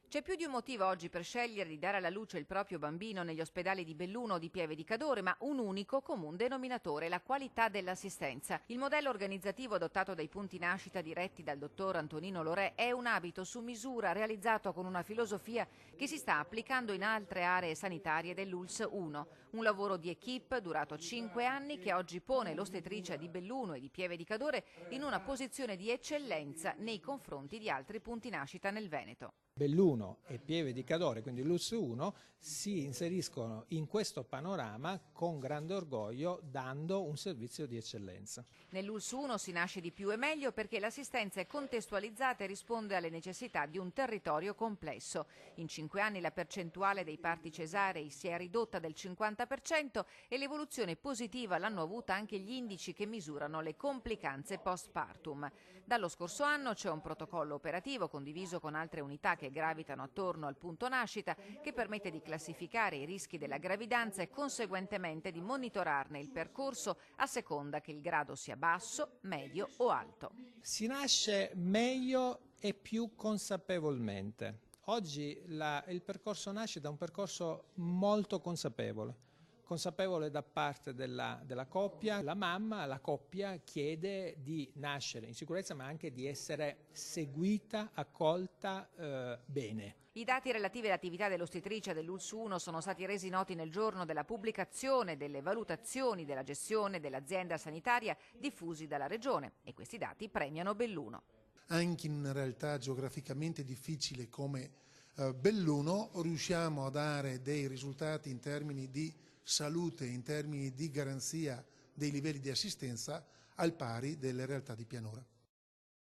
C'è più di un motivo oggi per scegliere di dare alla luce il proprio bambino negli ospedali di Belluno o di Pieve di Cadore, ma un unico comune denominatore: la qualità dell'assistenza. Il modello organizzativo adottato dai punti nascita diretti dal dottor Antonino Lorè è un abito su misura realizzato con una filosofia che si sta applicando in altre aree sanitarie dell'ULSS 1. Un lavoro di equipe durato 5 anni che oggi pone l'ostetricia di Belluno e di Pieve di Cadore in una posizione di eccellenza nei confronti di altri punti nascita nel Veneto. Belluno e Pieve di Cadore, quindi l'ULSS 1, si inseriscono in questo panorama con grande orgoglio, dando un servizio di eccellenza. Nell'ULSS 1 si nasce di più e meglio perché l'assistenza è contestualizzata e risponde alle necessità di un territorio complesso. In 5 anni la percentuale dei parti cesarei si è ridotta del 50% e l'evoluzione positiva l'hanno avuta anche gli indici che misurano le complicanze postpartum. Dallo scorso anno c'è un protocollo operativo condiviso con altre unità che gravitano attorno al punto nascita, che permette di classificare i rischi della gravidanza e conseguentemente di monitorarne il percorso a seconda che il grado sia basso, medio o alto. Si nasce meglio e più consapevolmente. Oggi il percorso nascita è un percorso molto consapevole da parte della coppia. La mamma, la coppia chiede di nascere in sicurezza, ma anche di essere seguita, accolta bene. I dati relativi all'attività dell'ostetricia dell'ULSS 1 sono stati resi noti nel giorno della pubblicazione delle valutazioni della gestione dell'azienda sanitaria diffusi dalla Regione, e questi dati premiano Belluno. Anche in una realtà geograficamente difficile come Belluno riusciamo a dare dei risultati in termini di salute, in termini di garanzia dei livelli di assistenza al pari delle realtà di pianura.